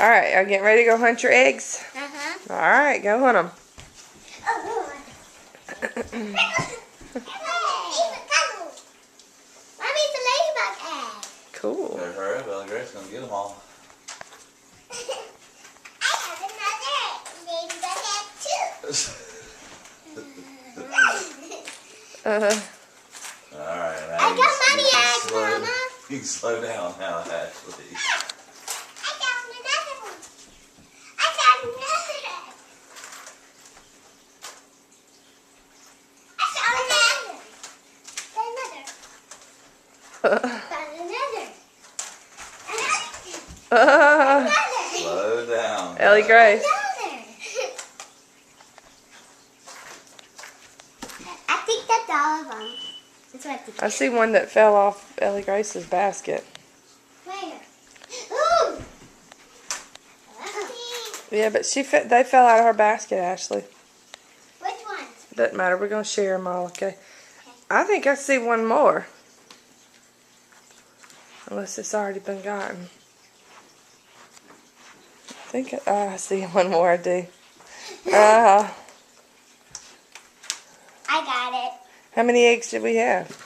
Alright, are you getting ready to go hunt your eggs? Uh-huh. Alright, go hunt them. Mommy's a ladybug egg. Cool. Better hurry up, Ellie Grace's gonna get them all. I have another ladybug egg too. Alright, I got money eggs, slow, Mama. you can slow down now, Ashley. I found another one. I found another egg. I found another. Found another. Another. Slow down. Ellie Grace. Another. I think that's all of them. That's what I think. I see one that fell off Ellie Grace's basket. Where? Ooh! Yeah, but they fell out of her basket, Ashley. Which ones? Doesn't matter. We're going to share them all, okay? I think I see one more. Unless it's already been gotten. I see one more, I do. I got it. How many eggs did we have?